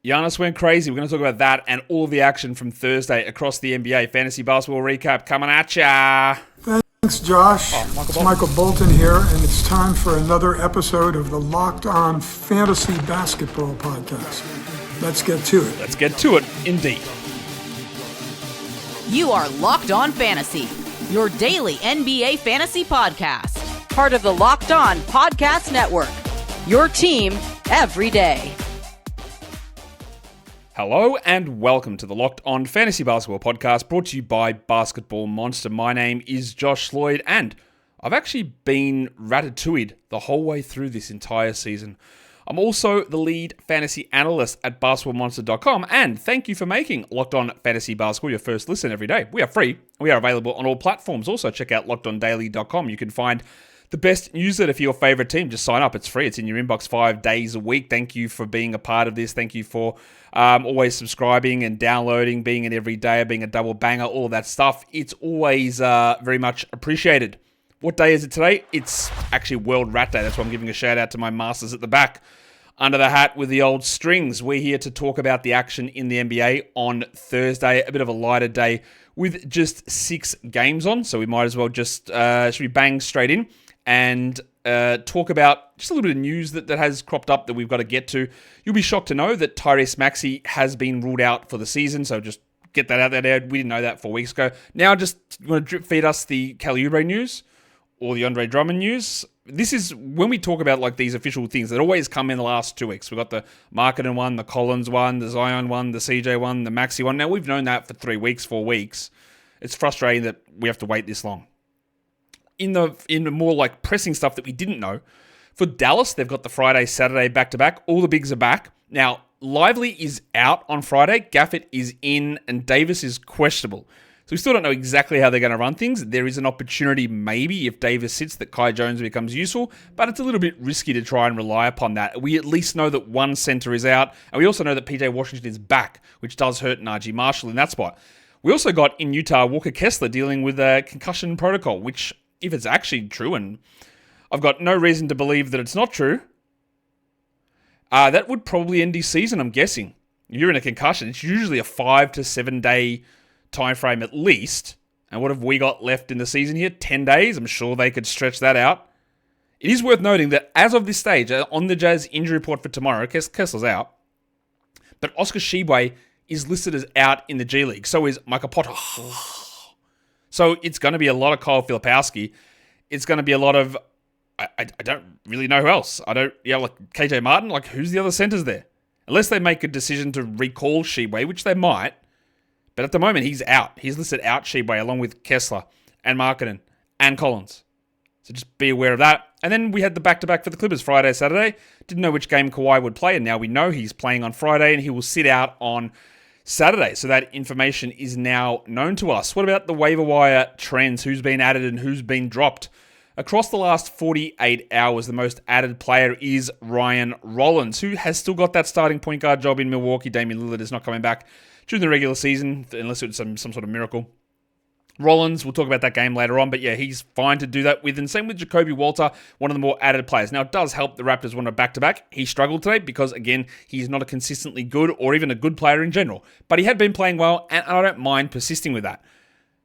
Giannis went crazy. We're going to talk about that and all the action from Thursday across the NBA. Fantasy basketball recap coming at ya. Thanks, Josh. It's Michael Bolton here, and it's time for another episode of the Locked On Fantasy Basketball Podcast. Let's get to it. Let's get to it, indeed. You are Locked On Fantasy, your daily NBA fantasy podcast. Part of the Locked On Podcast Network, your team every day. Hello and welcome to the Locked On Fantasy Basketball Podcast, brought to you by Basketball Monster. My name is Josh Lloyd, and I've actually been ratatouilleed the whole way through this entire season. I'm also the lead fantasy analyst at basketballmonster.com, and thank you for making Locked On Fantasy Basketball your first listen every day. We are free. We are available on all platforms. Also, check out lockedondaily.com. You can find the best newsletter for your favorite team. Just sign up. It's free. It's in your inbox 5 days a week. Thank you for being a part of this. Thank you for always subscribing and downloading, being an everydayer, being a double banger, all of that stuff. It's always very much appreciated. What day is it today? It's actually World Rat Day. That's why I'm giving a shout out to my masters at the back under the hat with the old strings. We're here to talk about the action in the NBA on Thursday, a bit of a lighter day with just 6 games on. So we might as well just, should we bang straight in and talk about just a little bit of news that has cropped up that we've got to get to. You'll be shocked to know that Tyrese Maxey has been ruled out for the season, so just get that out there. We didn't know that 4 weeks ago. Now just want to drip feed us the Kelly Oubre news or the Andre Drummond news. This is when we talk about like these official things that always come in the last 2 weeks. We've got the Markkanen one, the Collins one, the Zion one, the CJ one, the Maxey one. Now we've known that for 3 weeks, 4 weeks. It's frustrating that we have to wait this long. In the more like pressing stuff that we didn't know, for Dallas, they've got the Friday, Saturday back-to-back. All the bigs are back. Now, Lively is out on Friday, Gaffett is in, and Davis is questionable. So we still don't know exactly how they're going to run things. There is an opportunity maybe if Davis sits that Kai Jones becomes useful, but it's a little bit risky to try and rely upon that. We at least know that one center is out, and we also know that PJ Washington is back, which does hurt Najee Marshall in that spot. We also got in Utah Walker Kessler dealing with a concussion protocol, which if it's actually true, and I've got no reason to believe that it's not true, that would probably end his season, I'm guessing. You're in a concussion. It's usually a 5 to 7 day time frame at least. And what have we got left in the season here? 10 days. I'm sure they could stretch that out. It is worth noting that as of this stage, on the Jazz injury report for tomorrow, Kessler's out, but Oscar Tshiebwe is listed as out in the G League. So is Micah Potter. So it's going to be a lot of Kyle Filipowski. It's going to be a lot of, I don't really know who else. Like KJ Martin, like who's the other centers there? Unless they make a decision to recall Tshiebwe, which they might. But at the moment, he's out. He's listed out Tshiebwe along with Kessler and Markkanen and Collins. So just be aware of that. And then we had the back-to-back for the Clippers Friday, Saturday. Didn't know which game Kawhi would play, and now we know he's playing on Friday and he will sit out on Saturday. So that information is now known to us. What about the waiver wire trends? Who's been added and who's been dropped? Across the last 48 hours, the most added player is Ryan Rollins, who has still got that starting point guard job in Milwaukee. Damian Lillard is not coming back during the regular season, unless it's some sort of miracle. Rollins, we'll talk about that game later on, but yeah, he's fine to do that with. And same with Jacoby Walter, one of the more added players. Now, it does help the Raptors want a back-to-back. He struggled today because, again, he's not a consistently good or even a good player in general. But he had been playing well, and I don't mind persisting with that.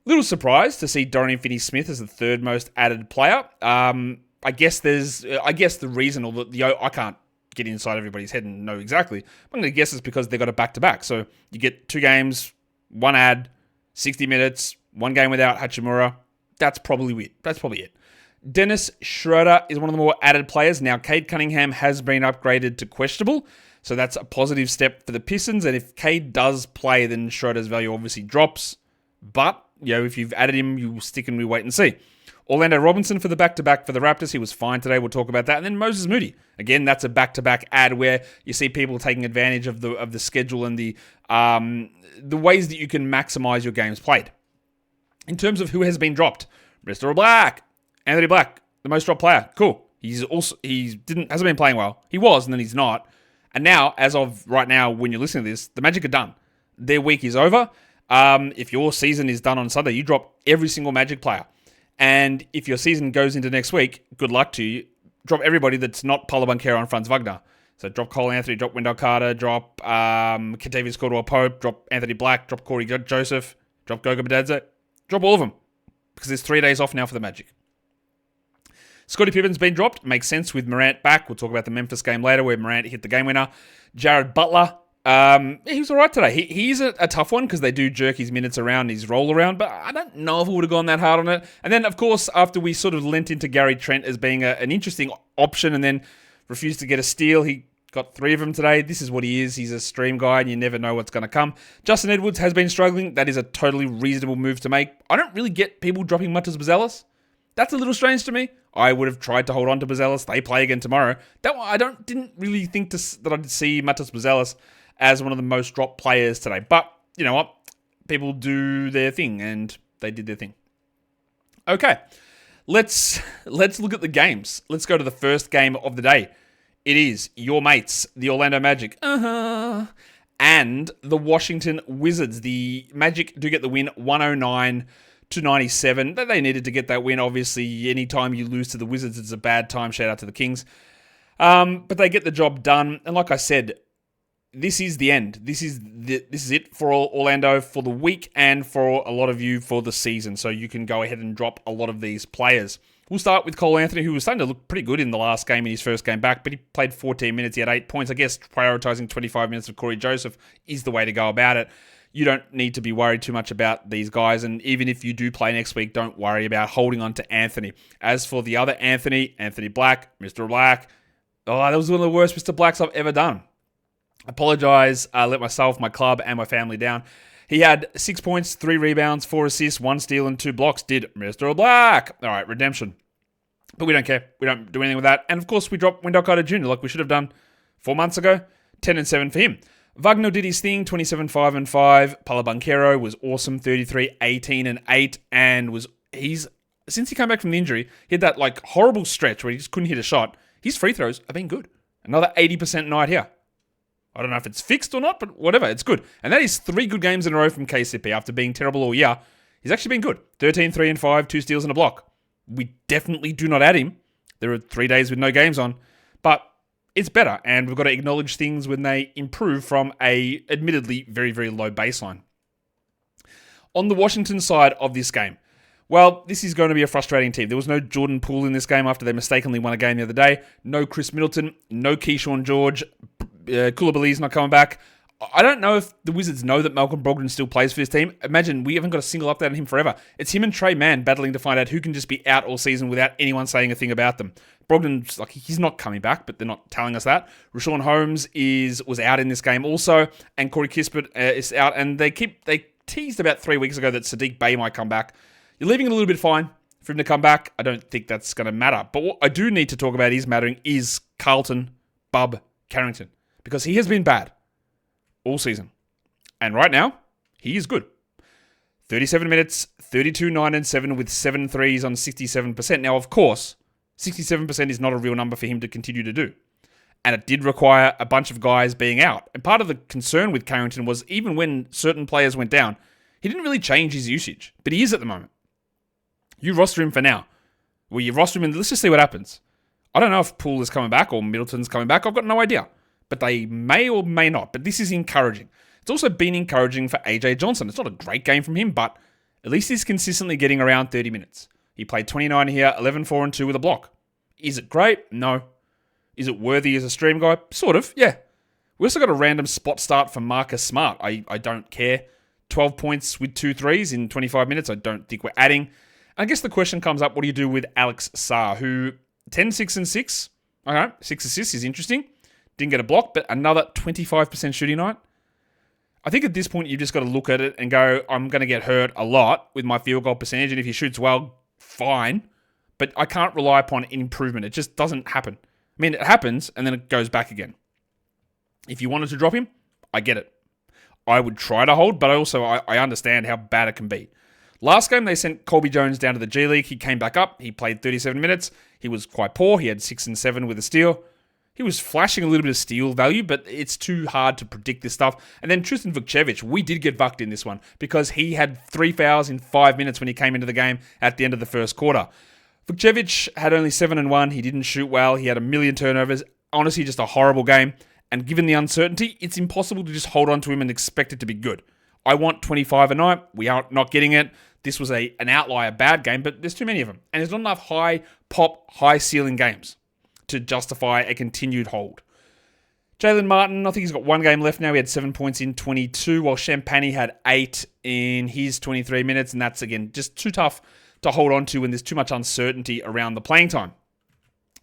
Little surprised to see Dorian Finney-Smith as the third most added player. I guess the reason, or I can't get inside everybody's head and know exactly. I'm going to guess it's because they got a back-to-back. So you get 2 games, 1 ad, 60 minutes, 1 game without Hachimura. That's probably it. Dennis Schroeder is one of the more added players. Now, Cade Cunningham has been upgraded to questionable, so that's a positive step for the Pistons. And if Cade does play, then Schroeder's value obviously drops. But, if you've added him, you will stick and we wait and see. Orlando Robinson for the back-to-back for the Raptors. He was fine today. We'll talk about that. And then Moses Moody. Again, that's a back-to-back ad where you see people taking advantage of the schedule and the ways that you can maximize your games played. In terms of who has been dropped, Mr. Black, Anthony Black, the most dropped player. Cool. Hasn't been playing well. He was, and then he's not. And now, as of right now, when you're listening to this, the Magic are done. Their week is over. If your season is done on Sunday, you drop every single Magic player. And if your season goes into next week, good luck to you. Drop everybody that's not Paolo Banchero and Franz Wagner. So drop Cole Anthony, drop Wendell Carter, drop Kentavious Caldwell-Pope, drop Anthony Black, drop Corey Joseph, drop Goga Bitadze. Drop all of them. Because there's 3 days off now for the Magic. Scottie Pippen's been dropped. Makes sense with Morant back. We'll talk about the Memphis game later where Morant hit the game winner. Jared Butler. He was all right today. He's a tough one because they do jerk his minutes around, his roll around, but I don't know if I would have gone that hard on it. And then, of course, after we sort of lent into Gary Trent as being an interesting option and then refused to get a steal, he got 3 of them today. This is what he is. He's a stream guy, and you never know what's going to come. Justin Edwards has been struggling. That is a totally reasonable move to make. I don't really get people dropping Montrezl Harrell. That's a little strange to me. I would have tried to hold on to Harrell. They play again tomorrow. Didn't really think that I'd see Montrezl Harrell as one of the most dropped players today. But you know what? People do their thing, and they did their thing. Okay, let's look at the games. Let's go to the first game of the day. It is your mates, the Orlando Magic, and the Washington Wizards. The Magic do get the win, 109-97. They needed to get that win. Obviously, anytime you lose to the Wizards, it's a bad time. Shout out to the Kings. But they get the job done. And like I said, this is the end. This is it for Orlando for the week and for a lot of you for the season. So you can go ahead and drop a lot of these players. We'll start with Cole Anthony, who was starting to look pretty good in the last game, in his first game back, but he played 14 minutes. He had 8 points. I guess prioritizing 25 minutes of Corey Joseph is the way to go about it. You don't need to be worried too much about these guys, and even if you do play next week, don't worry about holding on to Anthony. As for the other Anthony Black, Mr. Black, that was one of the worst Mr. Blacks I've ever done. I apologize. I let myself, my club, and my family down. He had 6 points, 3 rebounds, 4 assists, 1 steal, and 2 blocks. Did Mr. Black. All right, redemption. But we don't care. We don't do anything with that. And of course, we dropped Wendell Carter Jr. like we should have done 4 months ago. 10-7 for him. Wagner did his thing, 27-5-5. Paolo Banchero was awesome, 33-18-8, and since he came back from the injury, he had that like horrible stretch where he just couldn't hit a shot. His free throws have been good. Another 80% night here. I don't know if it's fixed or not, but whatever, it's good. And that is 3 good games in a row from KCP after being terrible all year. He's actually been good. 13-3-5, 2 steals and a block. We definitely do not add him. There are 3 days with no games on, but it's better, and we've got to acknowledge things when they improve from a admittedly very, very low baseline. On the Washington side of this game, well, this is going to be a frustrating team. There was no Jordan Poole in this game after they mistakenly won a game the other day. No Chris Middleton, no Keyshawn George. Koulibaly's not coming back. I don't know if the Wizards know that Malcolm Brogdon still plays for this team. Imagine, we haven't got a single update on him forever. It's him and Trey Mann battling to find out who can just be out all season without anyone saying a thing about them. Brogdon's he's not coming back, but they're not telling us that. Rashawn Holmes was out in this game also, and Corey Kispert is out, and they teased about 3 weeks ago that Sadiq Bey might come back. You're leaving it a little bit fine for him to come back. I don't think that's going to matter. But what I do need to talk about is Carlton Bub Carrington, because he has been bad all season. And right now, he is good. 37 minutes, 32, 9, and 7 with 7 threes on 67%. Now, of course, 67% is not a real number for him to continue to do. And it did require a bunch of guys being out. And part of the concern with Carrington was even when certain players went down, he didn't really change his usage. But he is at the moment. You roster him for now. Well, you roster him and let's just see what happens. I don't know if Poole is coming back or Middleton's coming back. I've got no idea. But they may or may not. But this is encouraging. It's also been encouraging for AJ Johnson. It's not a great game from him, but at least he's consistently getting around 30 minutes. He played 29 here, 11, 4, and 2 with a block. Is it great? No. Is it worthy as a stream guy? Sort of, yeah. We also got a random spot start for Marcus Smart. I don't care. 12 points with 2 threes in 25 minutes. I don't think we're adding. I guess the question comes up, what do you do with Alex Sarr, who 10, 6, and 6. Okay, 6 assists is interesting. Didn't get a block, but another 25% shooting night. I think at this point, you've just got to look at it and go, I'm going to get hurt a lot with my field goal percentage, and if he shoots well, fine. But I can't rely upon improvement. It just doesn't happen. I mean, it happens, and then it goes back again. If you wanted to drop him, I get it. I would try to hold, but I understand how bad it can be. Last game, they sent Colby Jones down to the G League. He came back up. He played 37 minutes. He was quite poor. He had 6 and 7 with a steal. He was flashing a little bit of steal value, but it's too hard to predict this stuff. And then Tristan Vukcevic, we did get vucked in this one because he had 3 fouls in 5 minutes when he came into the game at the end of the first quarter. Vukcevic had only 7 and 1. He didn't shoot well. He had a million turnovers. honestly just a horrible game. And given the uncertainty, it's impossible to just hold on to him and expect it to be good. I want 25 a night. We are not getting it. This was an outlier bad game, but there's too many of them. And there's not enough high pop, high ceiling games to justify a continued hold. Jalen Martin, I think he's got one game left now. He had 7 points in 22, while Champagny had 8 in his 23 minutes. And that's, again, just too tough to hold on to when there's too much uncertainty around the playing time.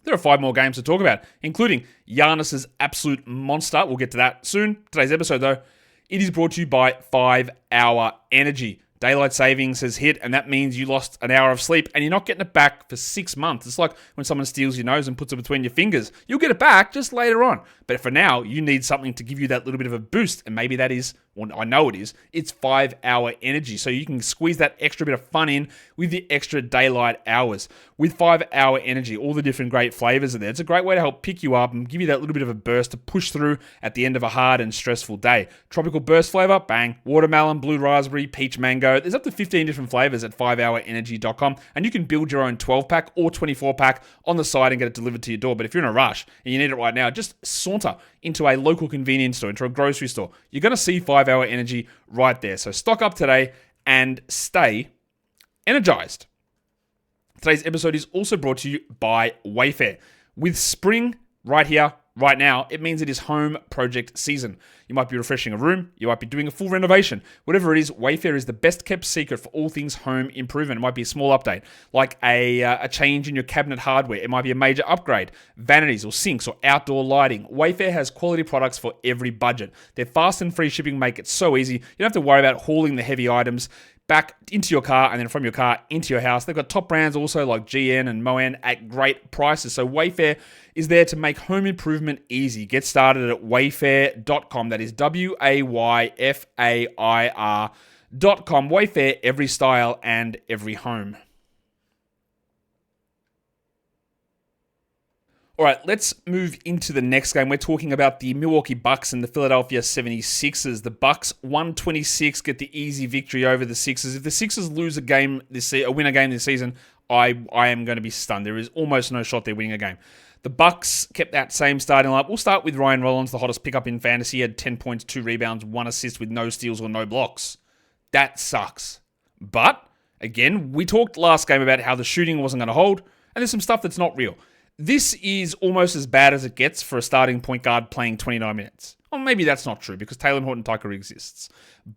There are 5 more games to talk about, including Giannis's absolute monster. We'll get to that soon. Today's episode, though, it is brought to you by 5 Hour Energy. Daylight savings has hit, and that means you lost an hour of sleep, and you're not getting it back for 6 months. It's like when someone steals your nose and puts it between your fingers. You'll get it back just later on. But for now, you need something to give you that little bit of a boost, and maybe that is, well, I know it is, it's 5 Hour Energy. So you can squeeze that extra bit of fun in with the extra daylight hours. With 5 Hour Energy, all the different great flavors are there. It's a great way to help pick you up and give you that little bit of a burst to push through at the end of a hard and stressful day. Tropical burst flavor, bang. Watermelon, blue raspberry, peach mango. There's up to 15 different flavors at 5hourenergy.com, and you can build your own 12-pack or 24-pack on the site and get it delivered to your door. But if you're in a rush and you need it right now, just saunter into a local convenience store, into a grocery store. You're going to see 5 Hour Energy right there. So stock up today and stay energized. Today's episode is also brought to you by Waiver. With spring right here, right now, it means it is home project season. You might be refreshing a room, you might be doing a full renovation. Whatever it is, Waiver is the best kept secret for all things home improvement. It might be a small update, like a change in your cabinet hardware. It might be a major upgrade, vanities or sinks or outdoor lighting. Waiver has quality products for every budget. Their fast and free shipping make it so easy. You don't have to worry about hauling the heavy items back into your car and then from your car into your house. They've got top brands also like GN and Moen at great prices. So Waiver is there to make home improvement easy. Get started at wayfair.com. That is WAYFAIR.com. Wayfair, every style and every home. All right, let's move into the next game. We're talking about the Milwaukee Bucks and the Philadelphia 76ers. The Bucks 126 get the easy victory over the Sixers. If the Sixers lose a game win a game this season, I am going to be stunned. There is almost no shot they're winning a game. The Bucks kept that same starting lineup. We'll start with Ryan Rollins, the hottest pickup in fantasy. He had 10 points, 2 rebounds, 1 assist with no steals or no blocks. That sucks. But, again, we talked last game about how the shooting wasn't going to hold, and there's some stuff that's not real. This is almost as bad as it gets for a starting point guard playing 29 minutes. Or maybe that's not true because Taylor Horton-Tucker exists.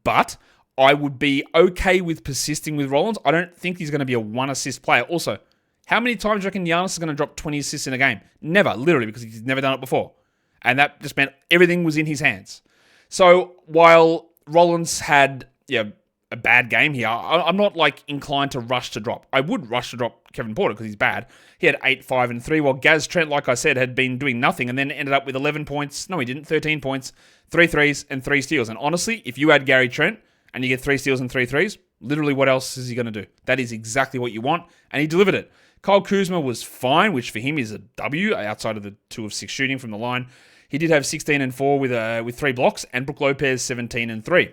But I would be okay with persisting with Rollins. I don't think he's going to be a 1-assist player. Also, how many times do you reckon Giannis is going to drop 20 assists in a game? Never, literally, because he's never done it before. And that just meant everything was in his hands. So while Rollins had a bad game here, I'm not inclined to rush to drop. I would rush to drop Kevin Porter because he's bad. He had 8, 5, and 3, while Gaz Trent, like I said, had been doing nothing and then ended up with 11 points. No, he didn't. 13 points, 3 threes, and 3 steals. And honestly, if you add Gary Trent and you get 3 steals and 3 threes, literally what else is he going to do? That is exactly what you want, and he delivered it. Kyle Kuzma was fine, which for him is a W outside of the 2 of 6 shooting from the line. He did have 16 and 4 with 3 blocks, and Brook Lopez 17 and 3.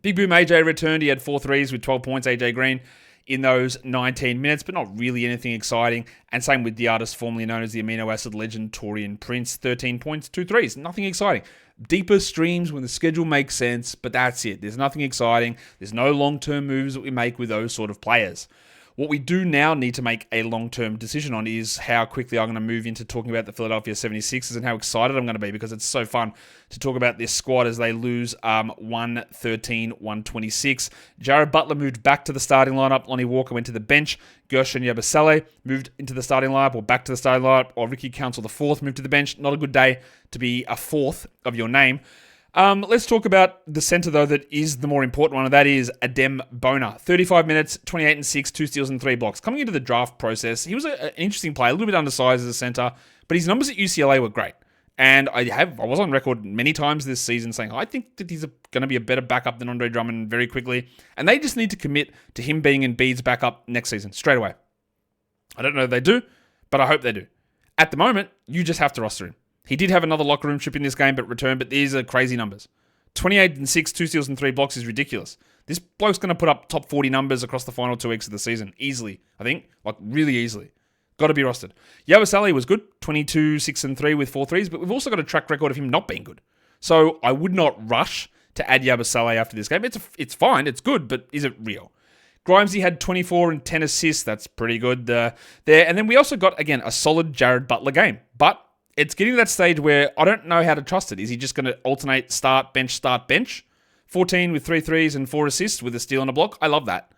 Big Boom AJ returned. He had 4 threes with 12 points, AJ Green, in those 19 minutes, but not really anything exciting. And same with the artist formerly known as the amino acid legend, Torian Prince, 13 points, 2 threes. Nothing exciting. Deeper streams when the schedule makes sense, but that's it. There's nothing exciting. There's no long-term moves that we make with those sort of players. What we do now need to make a long-term decision on is how quickly I'm going to move into talking about the Philadelphia 76ers and how excited I'm going to be, because it's so fun to talk about this squad as they lose 113-126. Jared Butler moved back to the starting lineup. Lonnie Walker went to the bench. Gershon Yabusele moved into the starting lineup or back to the starting lineup, or Ricky Council IV moved to the bench. Not a good day to be a fourth of your name. Let's talk about the center, though, that is the more important one, and that is Adem Bona. 35 minutes, 28 and 6, 2 steals and 3 blocks. Coming into the draft process, he was an interesting player, a little bit undersized as a center, but his numbers at UCLA were great. And I was on record many times this season saying, I think that he's going to be a better backup than Andre Drummond very quickly. And they just need to commit to him being Embiid's backup next season, straight away. I don't know if they do, but I hope they do. At the moment, you just have to roster him. He did have another locker room trip in this game, but these are crazy numbers. 28 and 6, 2 steals and 3 blocks is ridiculous. This bloke's going to put up top 40 numbers across the final 2 weeks of the season. Easily, I think. Really easily. Got to be rostered. Yabusele was good, 22, 6 and 3 with 4 threes, but we've also got a track record of him not being good. So I would not rush to add Yabusele after this game. It's fine, it's good, but is it real? Grimesy had 24 and 10 assists. That's pretty good there. And then we also got, again, a solid Jared Butler game. But it's getting to that stage where I don't know how to trust it. Is he just going to alternate start, bench? 14 with 3 threes and 4 assists with a steal and a block. I love that.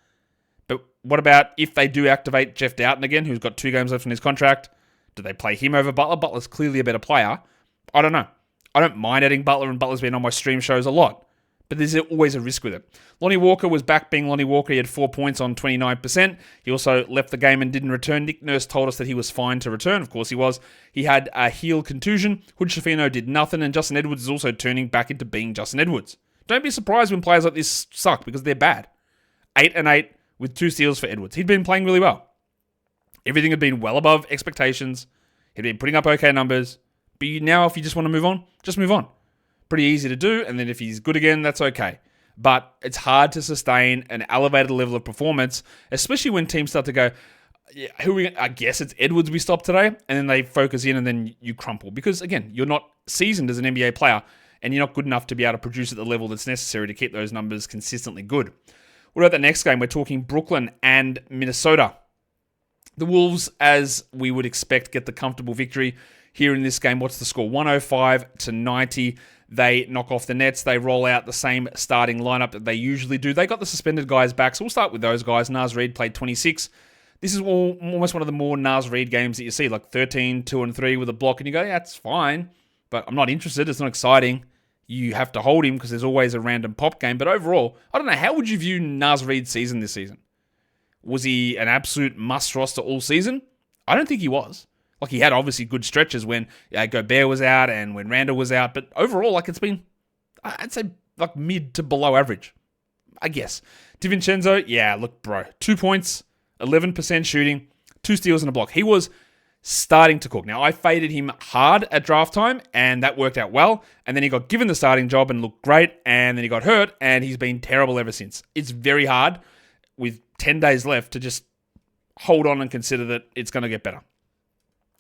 But what about if they do activate Jeff Doughton again, who's got 2 games left in his contract? Do they play him over Butler? Butler's clearly a better player. I don't know. I don't mind adding Butler, and Butler's been on my stream shows a lot. But there's always a risk with it. Lonnie Walker was back being Lonnie Walker. He had 4 points on 29%. He also left the game and didn't return. Nick Nurse told us that he was fine to return. Of course he was. He had a heel contusion. Hood Schifino did nothing. And Justin Edwards is also turning back into being Justin Edwards. Don't be surprised when players like this suck because they're bad. 8 and 8 with 2 steals for Edwards. He'd been playing really well. Everything had been well above expectations. He'd been putting up okay numbers. But now if you just want to move on, just move on. Pretty easy to do, and then if he's good again, that's okay. But it's hard to sustain an elevated level of performance, especially when teams start to go, I guess it's Edwards we stopped today, and then they focus in and then you crumple. Because again, you're not seasoned as an NBA player, and you're not good enough to be able to produce at the level that's necessary to keep those numbers consistently good. What about the next game? We're talking Brooklyn and Minnesota. The Wolves, as we would expect, get the comfortable victory here in this game. What's the score? 105-90. They knock off the Nets. They roll out the same starting lineup that they usually do. They got the suspended guys back, so we'll start with those guys. Naz Reid played 26. This is almost one of the more Naz Reid games that you see, like 13, 2 and 3 with a block, and you go, yeah, it's fine, but I'm not interested. It's not exciting. You have to hold him because there's always a random pop game. But overall, I don't know, how would you view Naz Reid's season this season? Was he an absolute must roster all season? I don't think he was. Like, he had obviously good stretches when Gobert was out and when Randall was out. But overall, like, it's been, I'd say, like, mid to below average, I guess. DiVincenzo, yeah, look, bro. 2 points, 11% shooting, 2 steals and a block. He was starting to cook. Now, I faded him hard at draft time, and that worked out well. And then he got given the starting job and looked great. And then he got hurt, and he's been terrible ever since. It's very hard with 10 days left to just hold on and consider that it's going to get better.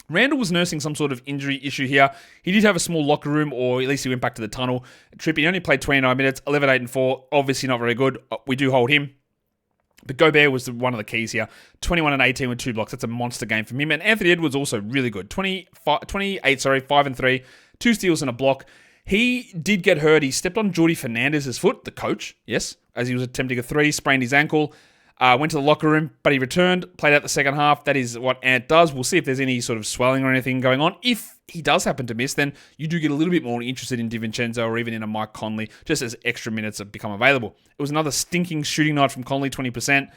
Randall was nursing some sort of injury issue here. He did have a small locker room, or at least he went back to the tunnel. Trippy only played 29 minutes, 11, 8, and 4. Obviously not very good. We do hold him. But Gobert was one of the keys here. 21 and 18 with 2 blocks. That's a monster game from him. And Anthony Edwards also really good. 28, 5 and 3. 2 steals and a block. He did get hurt. He stepped on Jordi Fernandez's foot, the coach, yes, as he was attempting a 3, sprained his ankle. Went to the locker room, but he returned, played out the second half. That is what Ant does. We'll see if there's any sort of swelling or anything going on. If he does happen to miss, then you do get a little bit more interested in DiVincenzo or even in a Mike Conley, just as extra minutes have become available. It was another stinking shooting night from Conley, 20%,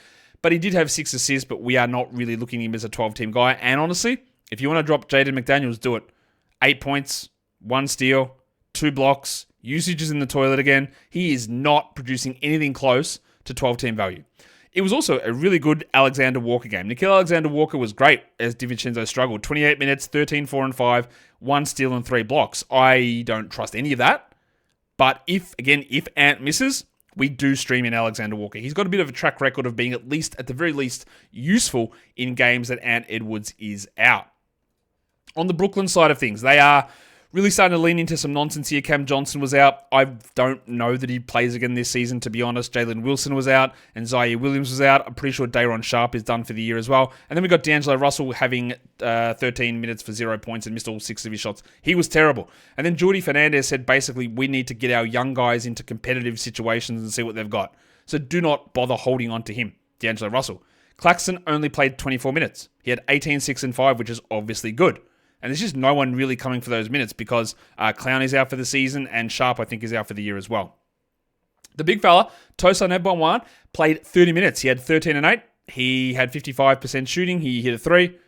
but he did have 6 assists, but we are not really looking at him as a 12-team guy. And honestly, if you want to drop Jaden McDaniels, do it. 8 points, 1 steal, 2 blocks, usage is in the toilet again. He is not producing anything close to 12-team value. It was also a really good Alexander Walker game. Nickeil Alexander-Walker was great as DiVincenzo struggled. 28 minutes, 13, 4, and 5, 1 steal and 3 blocks. I don't trust any of that. But if Ant misses, we do stream in Alexander Walker. He's got a bit of a track record of being at the very least, useful in games that Ant Edwards is out. On the Brooklyn side of things, they are really starting to lean into some nonsense here. Cam Johnson was out. I don't know that he plays again this season, to be honest. Jalen Wilson was out, and Zaire Williams was out. I'm pretty sure Day'Ron Sharpe is done for the year as well. And then we got D'Angelo Russell having 13 minutes for 0 points and missed all 6 of his shots. He was terrible. And then Jordi Fernandez said, basically, we need to get our young guys into competitive situations and see what they've got. So do not bother holding on to him, D'Angelo Russell. Claxton only played 24 minutes. He had 18, 6, and 5, which is obviously good. And there's just no one really coming for those minutes because Clowney's out for the season and Sharp, I think, is out for the year as well. The big fella, Tosin Ebonwan, played 30 minutes. He had 13 and 8. He had 55% shooting. He hit a 3.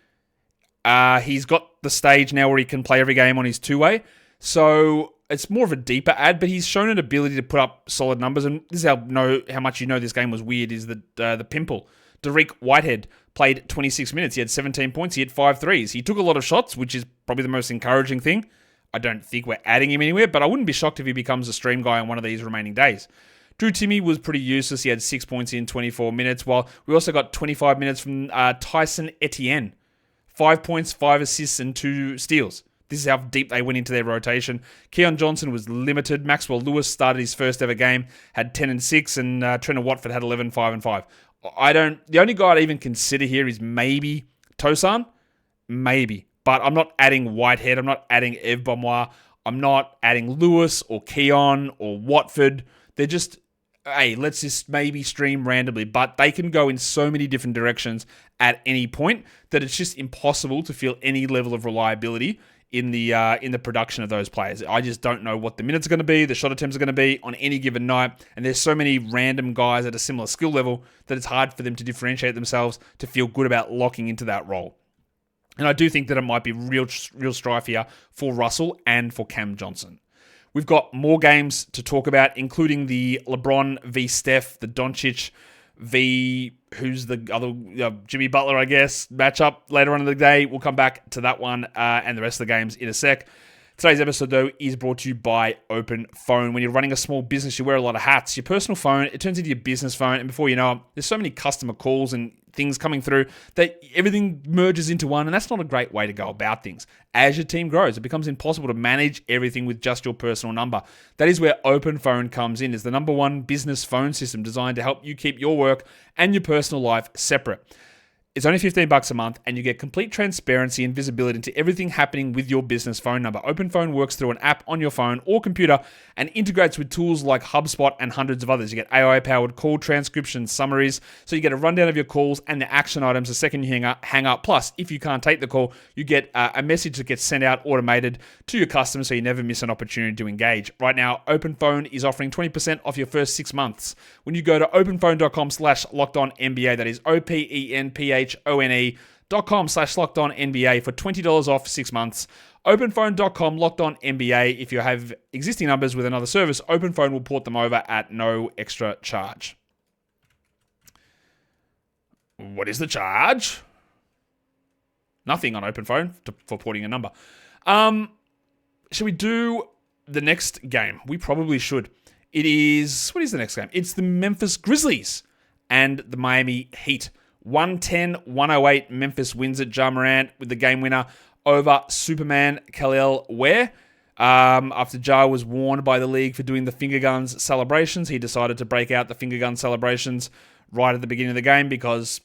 He's got the stage now where he can play every game on his 2-way. So it's more of a deeper ad, but he's shown an ability to put up solid numbers. And this is how much you know this game was weird, is the pimple. Derek Whitehead played 26 minutes. He had 17 points. He hit 5 threes. He took a lot of shots, which is probably the most encouraging thing. I don't think we're adding him anywhere, but I wouldn't be shocked if he becomes a stream guy on one of these remaining days. Drew Timme was pretty useless. He had 6 points in 24 minutes, while we also got 25 minutes from Tyson Etienne. 5 points, 5 assists, and 2 steals. This is how deep they went into their rotation. Keon Johnson was limited. Maxwell Lewis started his first ever game, had 10 and 6, and Trent Watford had 11, 5 and 5. The only guy I'd even consider here is maybe Tosan. Maybe. But I'm not adding Whitehead. I'm not adding Ev Bomboir. I'm not adding Lewis or Keon or Watford. They're just, hey, let's just maybe stream randomly. But they can go in so many different directions at any point that it's just impossible to feel any level of reliability in the production of those players. I just don't know what the minutes are going to be, the shot attempts are going to be on any given night, and there's so many random guys at a similar skill level that it's hard for them to differentiate themselves to feel good about locking into that role. And I do think that it might be real strife here for Russell and for Cam Johnson. We've got more games to talk about, including the LeBron v. Steph, the Doncic v. who's the other, Jimmy Butler, I guess, matchup later on in the day. We'll come back to that one and the rest of the games in a sec. Today's episode, though, is brought to you by Open Phone. When you're running a small business, you wear a lot of hats. Your personal phone, it turns into your business phone, and before you know it, there's so many customer calls and things coming through that everything merges into one, and that's not a great way to go about things. As your team grows, it becomes impossible to manage everything with just your personal number. That is where Open Phone comes in, as the number one business phone system designed to help you keep your work and your personal life separate. It's only $15 a month, and you get complete transparency and visibility into everything happening with your business phone number. OpenPhone works through an app on your phone or computer and integrates with tools like HubSpot and hundreds of others. You get AI-powered call transcription summaries, so you get a rundown of your calls and the action items the second you hang up. Plus, if you can't take the call, you get a message that gets sent out automated to your customers, so you never miss an opportunity to engage. Right now, OpenPhone is offering 20% off your first 6 months. When you go to openphone.com/lockedonnba, that is openphone.com/lockedonnba for $20 off 6 months. Openphone.com /lockedonnba. If you have existing numbers with another service, Openphone will port them over at no extra charge. What is the charge? Nothing on Openphone for porting a number. Should we do the next game? We probably should. What is the next game? It's the Memphis Grizzlies and the Miami Heat. 110-108, Memphis wins at Ja Morant with the game winner over Superman Khalil Ware. After Ja was warned by the league for doing the finger guns celebrations, he decided to break out the finger gun celebrations right at the beginning of the game because,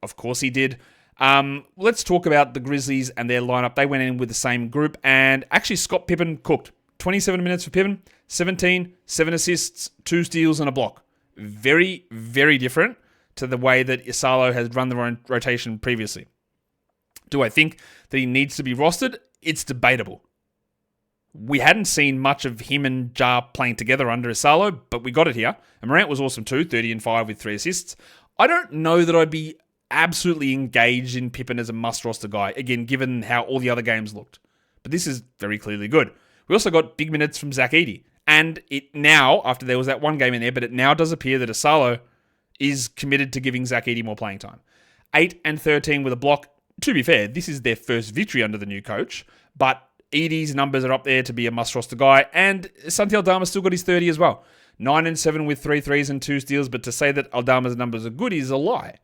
of course, he did. Let's talk about the Grizzlies and their lineup. They went in with the same group, and actually Scott Pippen cooked. 27 minutes for Pippen, 17, 7 assists, 2 steals, and a block. Very, very different to the way that Isalo has run the rotation previously. Do I think that he needs to be rostered? It's debatable. We hadn't seen much of him and Ja playing together under Isalo, but we got it here. And Morant was awesome too, 30 and 5 with 3 assists. I don't know that I'd be absolutely engaged in Pippen as a must-roster guy, again, given how all the other games looked. But this is very clearly good. We also got big minutes from Zach Edey. And it now, after there was that one game in there, but it now does appear that Isalo is committed to giving Zach Edey more playing time. 8 and 13 with a block. To be fair, this is their first victory under the new coach, but Edey's numbers are up there to be a must-roster guy, and Santi Aldama's still got his 30 as well. 9 and 7 with 3 threes and 2 steals, but to say that Aldama's numbers are good is a lie.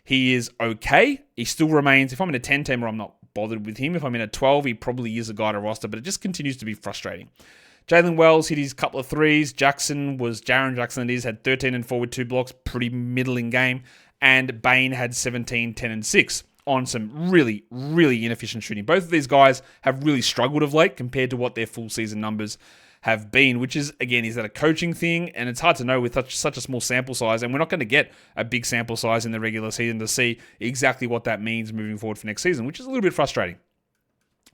He is okay. He still remains, if I'm in a 10-teamer, I'm not bothered with him. If I'm in a 12, he probably is a guy to roster, but it just continues to be frustrating. Jalen Wells hit his couple of threes. Jaren Jackson had 13 and 4 with 2 blocks. Pretty middling game. And Bane had 17, 10 and 6 on some really, really inefficient shooting. Both of these guys have really struggled of late compared to what their full season numbers have been, which is, again, is that a coaching thing? And it's hard to know with such a small sample size, and we're not going to get a big sample size in the regular season to see exactly what that means moving forward for next season, which is a little bit frustrating.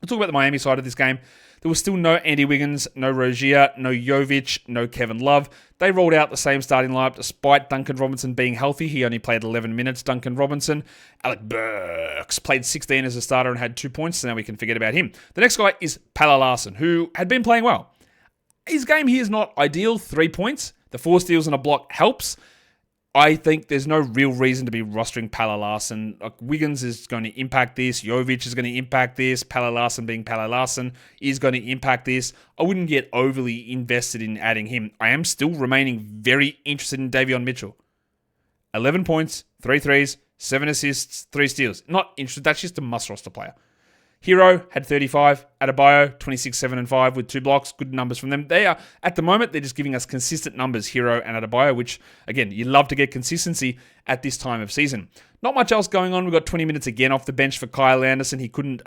We'll talk about the Miami side of this game. There was still no Andy Wiggins, no Rozier, no Jovic, no Kevin Love. They rolled out the same starting lineup despite Duncan Robinson being healthy. He only played 11 minutes, Duncan Robinson. Alec Burks played 16 as a starter and had 2 points, so now we can forget about him. The next guy is Pala Larson, who had been playing well. His game here is not ideal, 3 points. The 4 steals and a block helps. I think there's no real reason to be rostering Pala Larson. Wiggins is going to impact this. Jovic is going to impact this. Pala Larson being Pala Larson is going to impact this. I wouldn't get overly invested in adding him. I am still remaining very interested in Davion Mitchell. 11 points, 3 threes, 7 assists, 3 steals. Not interested. That's just a must-roster player. Hero had 35. Adebayo, 26, 7, and 5 with 2 blocks. Good numbers from them. They are, at the moment, they're just giving us consistent numbers, Hero and Adebayo, which, again, you love to get consistency at this time of season. Not much else going on. We've got 20 minutes again off the bench for Kyle Anderson. He couldn't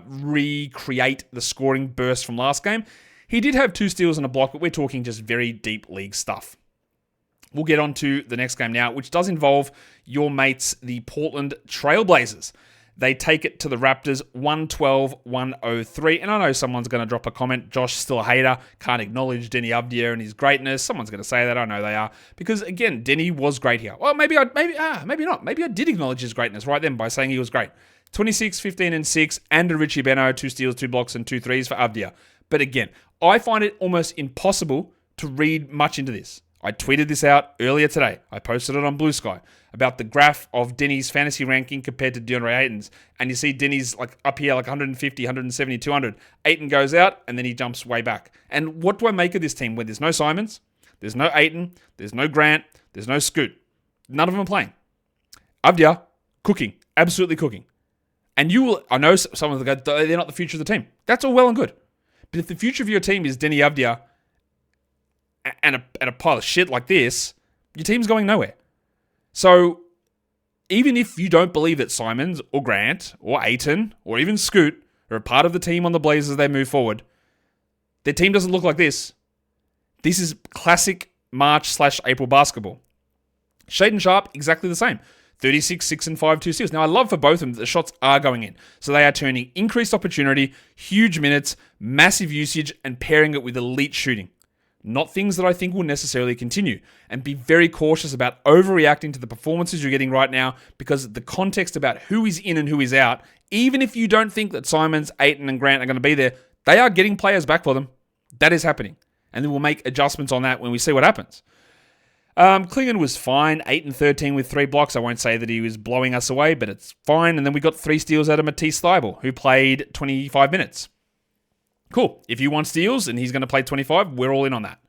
recreate the scoring burst from last game. He did have 2 steals and a block, but we're talking just very deep league stuff. We'll get on to the next game now, which does involve your mates, the Portland Trailblazers. They take it to the Raptors 112-103. And I know someone's going to drop a comment. Josh, still a hater. Can't acknowledge Denny Avdija and his greatness. Someone's going to say that. I know they are. Because, again, Denny was great here. Well, maybe not. Maybe I did acknowledge his greatness right then by saying he was great. 26, 15, and 6. And a Richie Beno, 2 steals, 2 blocks, and 2 threes for Avdija. But again, I find it almost impossible to read much into this. I tweeted this out earlier today. I posted it on Blue Sky about the graph of Denny's fantasy ranking compared to DeAndre Ayton's. And you see Denny's like up here like 150, 170, 200. Ayton goes out and then he jumps way back. And what do I make of this team when there's no Simons, there's no Ayton, there's no Grant, there's no Scoot? None of them are playing. Avdija, cooking. Absolutely cooking. And I know some of them go, they're not the future of the team. That's all well and good. But if the future of your team is Denny Avdija and a pile of shit like this, your team's going nowhere. So even if you don't believe that Simons or Grant or Ayton or even Scoot are a part of the team on the Blazers as they move forward, their team doesn't look like this. This is classic March/April basketball. Shaedon Sharpe, exactly the same. 36, 6, and 5, 2 steals. Now, I love for both of them that the shots are going in. So they are turning increased opportunity, huge minutes, massive usage, and pairing it with elite shooting. Not things that I think will necessarily continue. And be very cautious about overreacting to the performances you're getting right now, because the context about who is in and who is out, even if you don't think that Simons, Ayton, and Grant are going to be there, they are getting players back for them. That is happening. And then we'll make adjustments on that when we see what happens. Klingon was fine, 8 and 13 with 3 blocks. I won't say that he was blowing us away, but it's fine. And then we got 3 steals out of Matisse Thybulle, who played 25 minutes. Cool. If you want steals and he's going to play 25, we're all in on that.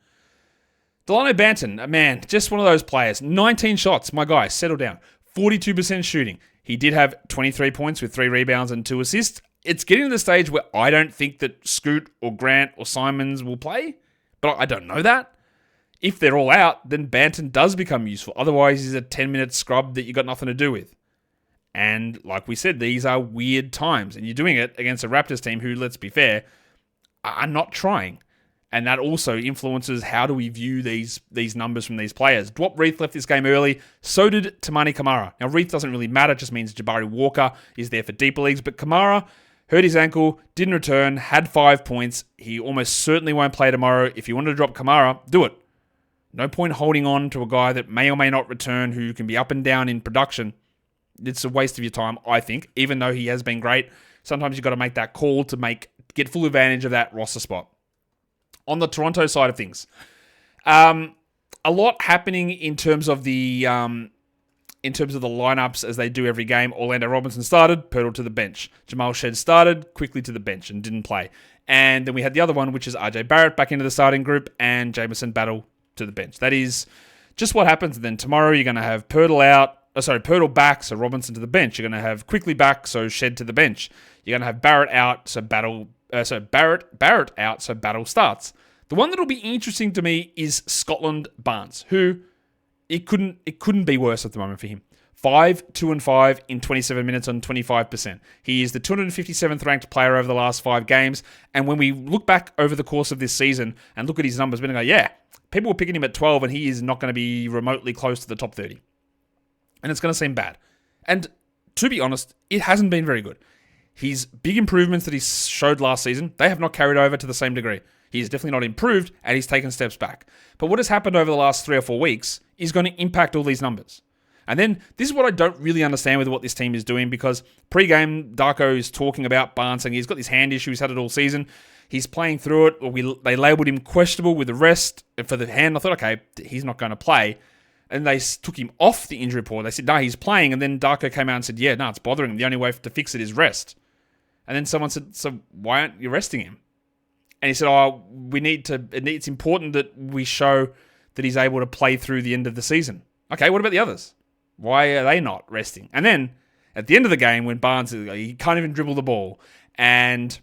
Delano Banton, man, just one of those players. 19 shots, my guy, settle down. 42% shooting. He did have 23 points with 3 rebounds and 2 assists. It's getting to the stage where I don't think that Scoot or Grant or Simons will play, but I don't know that. If they're all out, then Banton does become useful. Otherwise, he's a 10-minute scrub that you got nothing to do with. And like we said, these are weird times, and you're doing it against a Raptors team who, let's be fair, are not trying. And that also influences how do we view these numbers from these players. Dwop Reith left this game early. So did Tamani Kamara. Now, Reith doesn't really matter. It just means Jabari Walker is there for deeper leagues. But Kamara hurt his ankle, didn't return, had 5 points. He almost certainly won't play tomorrow. If you wanted to drop Kamara, do it. No point holding on to a guy that may or may not return, who can be up and down in production. It's a waste of your time, I think, even though he has been great. Sometimes you've got to make that call to get full advantage of that roster spot. On the Toronto side of things, a lot happening in terms of the lineups as they do every game. Orlando Robinson started, Poeltl to the bench. Jamal Shed started, quickly to the bench and didn't play. And then we had the other one, which is RJ Barrett back into the starting group, and Jamison Battle to the bench. That is just what happens. And then tomorrow you're going to have Poeltl back, so Robinson to the bench. You're going to have Quickly back, so Shed to the bench. You're going to have Barrett out, so Barrett out, so Battle starts. The one that'll be interesting to me is Scotland Barnes, who it couldn't be worse at the moment for him. 5, 2, and 5 in 27 minutes on 25%. He is the 257th ranked player over the last 5 games. And when we look back over the course of this season and look at his numbers, we're going to go, yeah, people were picking him at 12 and he is not going to be remotely close to the top 30. And it's going to seem bad. And to be honest, it hasn't been very good. His big improvements that he showed last season, they have not carried over to the same degree. He's definitely not improved, and he's taken steps back. But what has happened over the last 3 or 4 weeks is going to impact all these numbers. And then, this is what I don't really understand with what this team is doing, because pre-game, Darko is talking about Barnes, saying he's got this hand issue, he's had it all season. He's playing through it. They labelled him questionable with the rest for the hand. I thought, okay, he's not going to play. And they took him off the injury report. They said, no, he's playing. And then Darko came out and said, yeah, no, it's bothering him. The only way to fix it is rest. And then someone said, so why aren't you resting him? And he said, it's important that we show that he's able to play through the end of the season. Okay, what about the others? Why are they not resting? And then at the end of the game, when Barnes, he can't even dribble the ball, and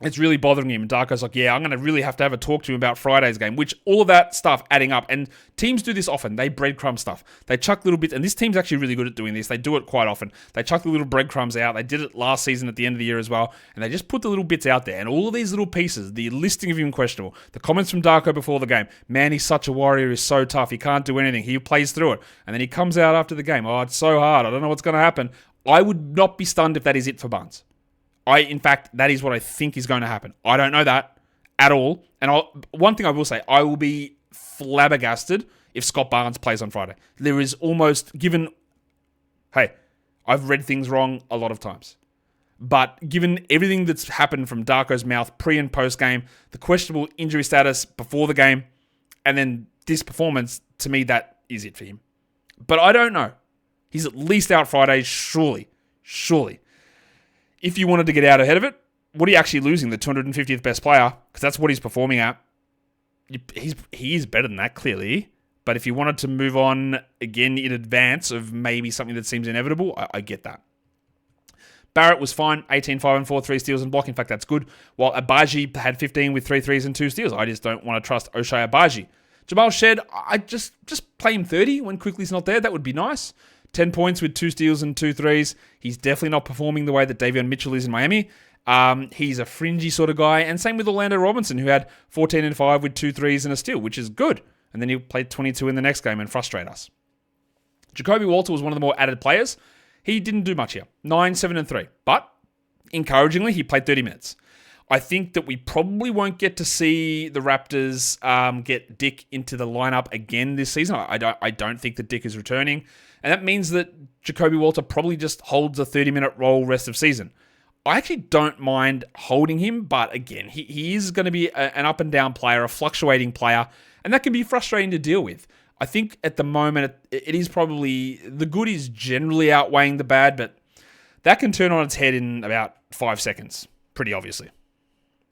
it's really bothering him. And Darko's like, yeah, I'm going to really have a talk to him about Friday's game, which all of that stuff adding up. And teams do this often. They breadcrumb stuff. They chuck little bits. And this team's actually really good at doing this. They do it quite often. They chuck the little breadcrumbs out. They did it last season at the end of the year as well. And they just put the little bits out there. And all of these little pieces, the listing of him questionable, the comments from Darko before the game, man, he's such a warrior. He's so tough. He can't do anything. He plays through it. And then he comes out after the game. Oh, it's so hard. I don't know what's going to happen. I would not be stunned if that is it for Barnes. In fact, that is what I think is going to happen. I don't know that at all. And one thing I will say, I will be flabbergasted if Scott Barnes plays on Friday. There is almost, hey, I've read things wrong a lot of times. But given everything that's happened from Darko's mouth pre and post game, the questionable injury status before the game, and then this performance, to me, that is it for him. But I don't know. He's at least out Friday, surely. If you wanted to get out ahead of it, what are you actually losing? The 250th best player? Because that's what he's performing at. He is better than that, clearly. But if you wanted to move on again in advance of maybe something that seems inevitable, I get that. Barrett was fine, 18, 5 and 4, 3 steals and block. In fact, that's good. While Abaji had 15 with 3 threes and 2 steals. I just don't want to trust O'Shea Abaji. Jamal Shed, I just play him 30 when Quickly's not there. That would be nice. 10 points with 2 steals and 2 threes. He's definitely not performing the way that Davion Mitchell is in Miami. He's a fringy sort of guy. And same with Orlando Robinson, who had 14 and 5 with 2 threes and a steal, which is good. And then he played 22 in the next game and frustrate us. Jacoby Walter was one of the more added players. He didn't do much here. 9, 7, and 3. But, encouragingly, he played 30 minutes. I think that we probably won't get to see the Raptors get Dick into the lineup again this season. I don't think that Dick is returning. And that means that Jacoby Walter probably just holds a 30-minute role rest of season. I actually don't mind holding him, but again, he is going to be an up-and-down player, a fluctuating player, and that can be frustrating to deal with. I think at the moment, it is probably, the good is generally outweighing the bad, but that can turn on its head in about 5 seconds, pretty obviously.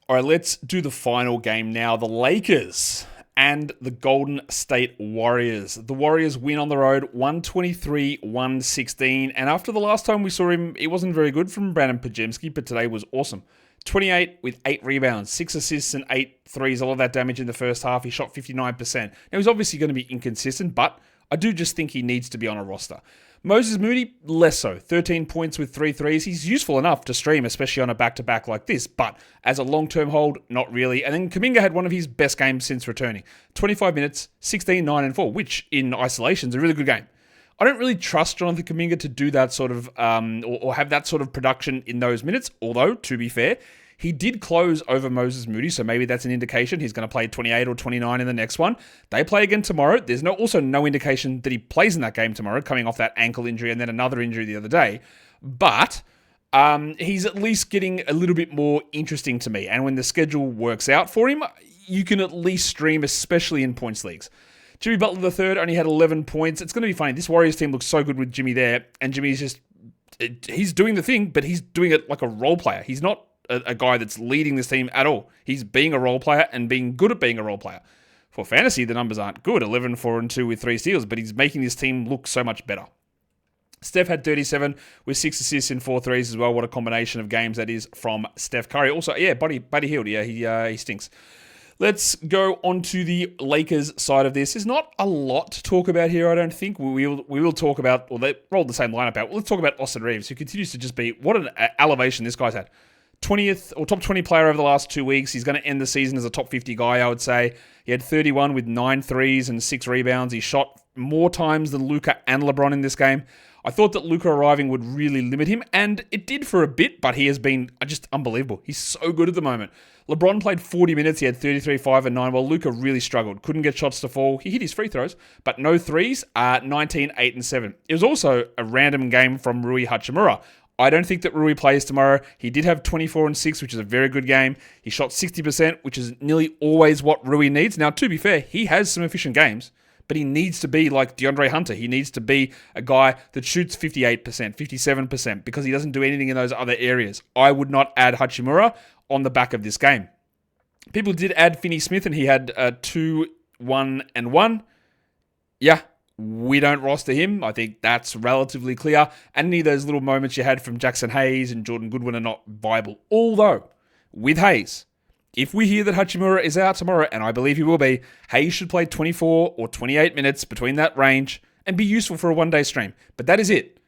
All right, let's do the final game now. The Lakers and the Golden State Warriors. The Warriors win on the road, 123-116. And after the last time we saw him, it wasn't very good from Brandon Pajemski, but today was awesome. 28 with 8 rebounds, 6 assists and 8 threes. All of that damage in the first half. He shot 59%. Now, he's obviously going to be inconsistent, but I do just think he needs to be on a roster. Moses Moody, less so. 13 points with 3 threes. He's useful enough to stream, especially on a back-to-back like this, but as a long-term hold, not really. And then Kuminga had one of his best games since returning. 25 minutes, 16, 9, and 4, which in isolation is a really good game. I don't really trust Jonathan Kuminga to do that sort of, or have that sort of production in those minutes, although, to be fair, he did close over Moses Moody, so maybe that's an indication he's going to play 28 or 29 in the next one. They play again tomorrow. There's also no indication that he plays in that game tomorrow, coming off that ankle injury and then another injury the other day. But he's at least getting a little bit more interesting to me. And when the schedule works out for him, you can at least stream, especially in points leagues. Jimmy Butler III only had 11 points. It's going to be funny. This Warriors team looks so good with Jimmy there, and Jimmy's just, he's doing the thing, but he's doing it like a role player. He's not a guy that's leading this team at all. He's being a role player and being good at being a role player. For fantasy, the numbers aren't good. 11, 4, and 2 with 3 steals, but he's making this team look so much better. Steph had 37 with 6 assists and 4 threes as well. What a combination of games that is from Steph Curry. Also, yeah, Buddy Hield. Yeah, he stinks. Let's go on to the Lakers side of this. There's not a lot to talk about here, I don't think. We will talk about, well, they rolled the same lineup out. Let's talk about Austin Reeves, who continues to just be, what an elevation this guy's had. 20th or top 20 player over the last 2 weeks. He's going to end the season as a top 50 guy, I would say. He had 31 with 9 threes and 6 rebounds. He shot more times than Luka and LeBron in this game. I thought that Luka arriving would really limit him, and it did for a bit, but he has been just unbelievable. He's so good at the moment. LeBron played 40 minutes. He had 33, 5, and 9, while Luka really struggled. Couldn't get shots to fall. He hit his free throws, but no threes. 19, 8, and 7. It was also a random game from Rui Hachimura. I don't think that Rui plays tomorrow. He did have 24 and 6, which is a very good game. He shot 60%, which is nearly always what Rui needs. Now, to be fair, he has some efficient games, but he needs to be like DeAndre Hunter. He needs to be a guy that shoots 58%, 57%, because he doesn't do anything in those other areas. I would not add Hachimura on the back of this game. People did add Finney Smith, and he had 2, 1, and 1. Yeah, we don't roster him. I think that's relatively clear. And any of those little moments you had from Jackson Hayes and Jordan Goodwin are not viable. Although, with Hayes, if we hear that Hachimura is out tomorrow, and I believe he will be, Hayes should play 24 or 28 minutes between that range and be useful for a one-day stream. But that is it.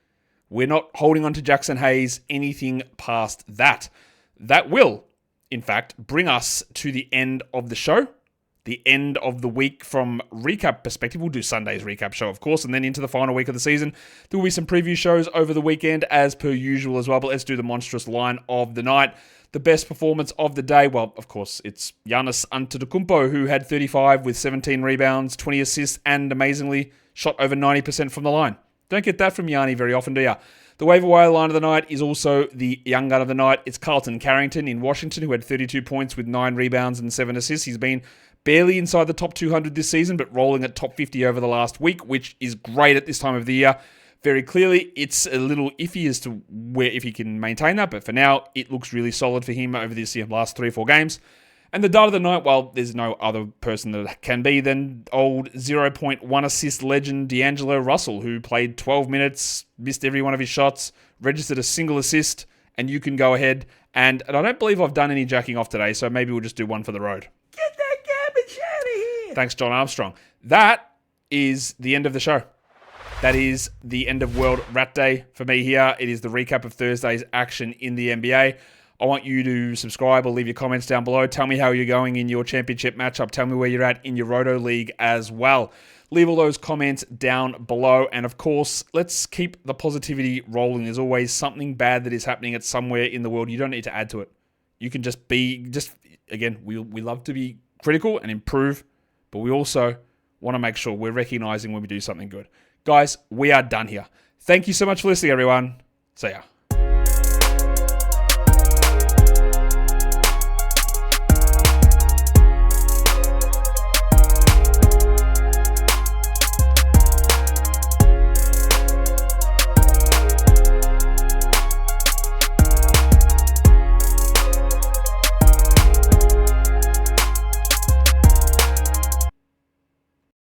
We're not holding on to Jackson Hayes anything past that. That will, in fact, bring us to the end of the show. The end of the week from recap perspective. We'll do Sunday's recap show, of course, and then into the final week of the season. There will be some preview shows over the weekend as per usual as well, but let's do the monstrous line of the night. The best performance of the day, well, of course, it's Giannis Antetokounmpo, who had 35 with 17 rebounds, 20 assists, and amazingly shot over 90% from the line. Don't get that from Yanni very often, do ya? The waiver wire line of the night is also the young gun of the night. It's Carlton Carrington in Washington, who had 32 points with 9 rebounds and 7 assists. He's been barely inside the top 200 this season, but rolling at top 50 over the last week, which is great at this time of the year. Very clearly, it's a little iffy as to where if he can maintain that, but for now, it looks really solid for him over this last 3 or 4 games. And the dart of the night, well, there's no other person that can be than old 0.1 assist legend D'Angelo Russell, who played 12 minutes, missed every one of his shots, registered a single assist, and you can go ahead. And I don't believe I've done any jacking off today, so maybe we'll just do one for the road. Get that garbage out of here! Thanks, John Armstrong. That is the end of the show. That is the end of World Rat Day for me here. It is the recap of Thursday's action in the NBA. I want you to subscribe or leave your comments down below. Tell me how you're going in your championship matchup. Tell me where you're at in your Roto League as well. Leave all those comments down below. And of course, let's keep the positivity rolling. There's always something bad that is happening at somewhere in the world. You don't need to add to it. You can just be, again, we love to be critical and improve, but we also want to make sure we're recognizing when we do something good. Guys, we are done here. Thank you so much for listening, everyone. See ya.